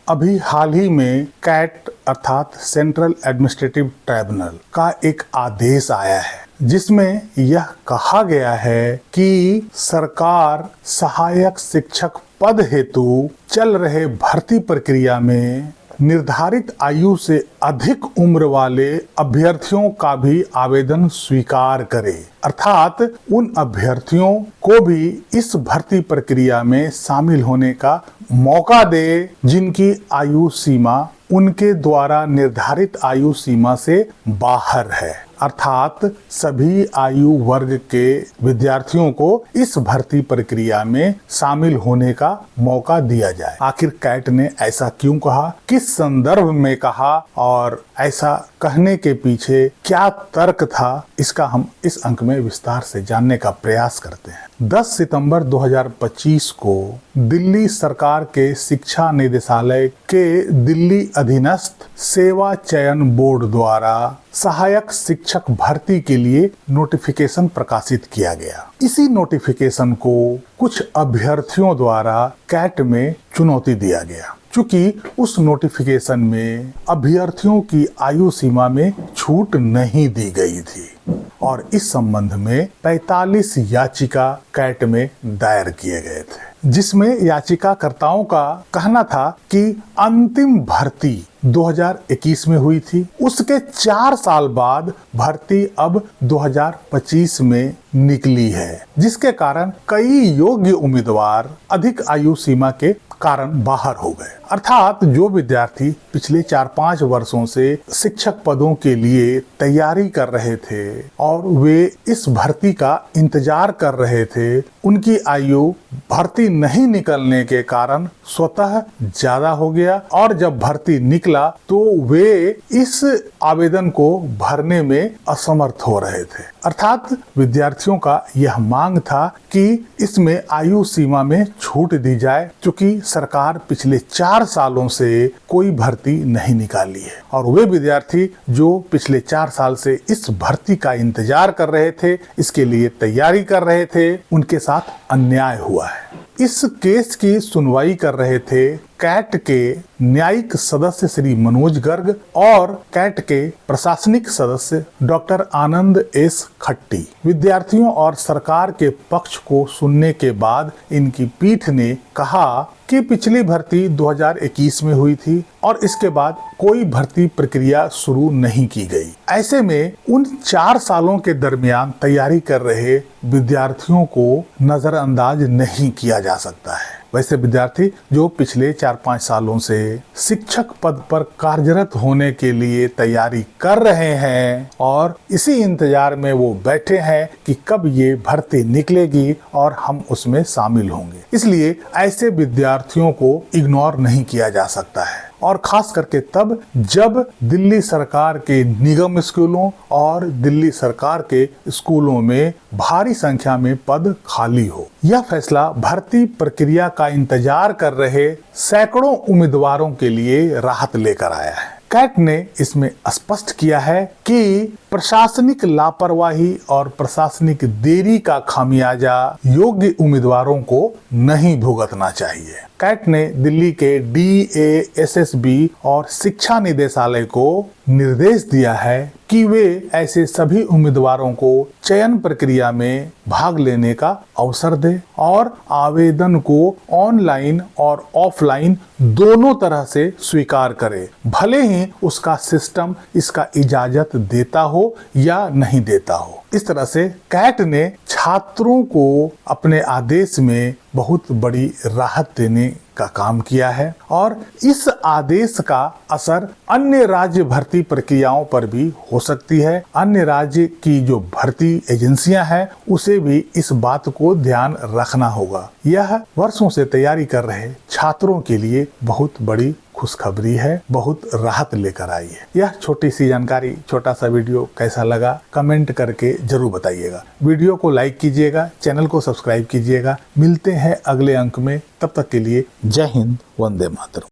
अभी हाल ही में कैट अर्थात सेंट्रल एडमिनिस्ट्रेटिव ट्राइब्यूनल का एक आदेश आया है जिसमें यह कहा गया है कि सरकार सहायक शिक्षक पद हेतु चल रहे भर्ती प्रक्रिया में निर्धारित आयु से अधिक उम्र वाले अभ्यर्थियों का भी आवेदन स्वीकार करे, अर्थात उन अभ्यर्थियों को भी इस भर्ती प्रक्रिया में शामिल होने का मौका दे जिनकी आयु सीमा उनके द्वारा निर्धारित आयु सीमा से बाहर है, अर्थात सभी आयु वर्ग के विद्यार्थियों को इस भर्ती प्रक्रिया में शामिल होने का मौका दिया जाए। आखिर कैट ने ऐसा क्यों कहा, किस संदर्भ में कहा और ऐसा कहने के पीछे क्या तर्क था, इसका हम इस अंक में विस्तार से जानने का प्रयास करते हैं। 10 सितंबर 2025 को दिल्ली सरकार के शिक्षा निदेशालय के दिल्ली अधीनस्थ सेवा चयन बोर्ड द्वारा सहायक शिक्षक भर्ती के लिए नोटिफिकेशन प्रकाशित किया गया। इसी नोटिफिकेशन को कुछ अभ्यर्थियों द्वारा कैट में चुनौती दिया गया, चूंकि उस नोटिफिकेशन में अभ्यर्थियों की आयु सीमा में छूट नहीं दी गई थी और इस संबंध में 45 याचिका कैट में दायर किए गए थे, जिसमें याचिकाकर्ताओं का कहना था कि अंतिम भर्ती 2021 में हुई थी, उसके 4 साल बाद भर्ती अब 2025 में निकली है, जिसके कारण कई योग्य उम्मीदवार अधिक आयु सीमा के कारण बाहर हो गए। अर्थात जो विद्यार्थी पिछले 4-5 वर्षों से शिक्षक पदों के लिए तैयारी कर रहे थे और वे इस भर्ती का इंतजार कर रहे थे, उनकी आयु भर्ती नहीं निकलने के कारण स्वतः ज्यादा हो गया और जब भर्ती निकला तो वे इस आवेदन को भरने में असमर्थ हो रहे थे। अर्थात विद्यार्थियों का यह मांग था कि इसमें आयु सीमा में छूट दी जाए, क्योंकि सरकार पिछले 4 सालों से कोई भर्ती नहीं निकाली है और वे विद्यार्थी जो पिछले 4 साल से इस भर्ती का इंतजार कर रहे थे, इसके लिए तैयारी कर रहे थे, उनके साथ अन्याय हुआ है। इस केस की सुनवाई कर रहे थे कैट के न्यायिक सदस्य श्री मनोज गर्ग और कैट के प्रशासनिक सदस्य डॉक्टर आनंद एस खट्टी। विद्यार्थियों और सरकार के पक्ष को सुनने के बाद इनकी पीठ ने कहा कि पिछली भर्ती 2021 में हुई थी और इसके बाद कोई भर्ती प्रक्रिया शुरू नहीं की गई। ऐसे में उन 4 सालों के दरमियान तैयारी कर रहे विद्यार्थियों को नजरअंदाज नहीं किया जा सकता है। वैसे विद्यार्थी जो पिछले 4-5 सालों से शिक्षक पद पर कार्यरत होने के लिए तैयारी कर रहे हैं और इसी इंतजार में वो बैठे हैं कि कब ये भर्ती निकलेगी और हम उसमें शामिल होंगे, इसलिए ऐसे विद्यार्थियों को इग्नोर नहीं किया जा सकता है और खास करके तब जब दिल्ली सरकार के निगम स्कूलों और दिल्ली सरकार के स्कूलों में भारी संख्या में पद खाली हो। यह फैसला भर्ती प्रक्रिया का इंतजार कर रहे सैकड़ों उम्मीदवारों के लिए राहत लेकर आया है। कैट ने इसमें स्पष्ट किया है कि प्रशासनिक लापरवाही और प्रशासनिक देरी का खामियाजा योग्य उम्मीदवारों को नहीं भुगतना चाहिए। कैट ने दिल्ली के DASSB और शिक्षा निदेशालय को निर्देश दिया है कि वे ऐसे सभी उम्मीदवारों को चयन प्रक्रिया में भाग लेने का अवसर दे और आवेदन को ऑनलाइन और ऑफलाइन दोनों तरह से स्वीकार करे, भले ही उसका सिस्टम इसका इजाजत देता हो या नहीं देता हो। इस तरह से कैट ने छात्रों को अपने आदेश में बहुत बड़ी राहत देने का काम किया है और इस आदेश का असर अन्य राज्य भर्ती प्रक्रियाओं पर भी हो सकती है। अन्य राज्य की जो भर्ती एजेंसियां हैं उसे भी इस बात को ध्यान रखना होगा। यह वर्षों से तैयारी कर रहे छात्रों के लिए बहुत बड़ी खुशखबरी है, बहुत राहत लेकर आई है। यह छोटी सी जानकारी, छोटा सा वीडियो कैसा लगा कमेंट करके जरूर बताइएगा। वीडियो को लाइक कीजिएगा, चैनल को सब्सक्राइब कीजिएगा। मिलते हैं अगले अंक में, तब तक के लिए जय हिंद, वंदे मातरम।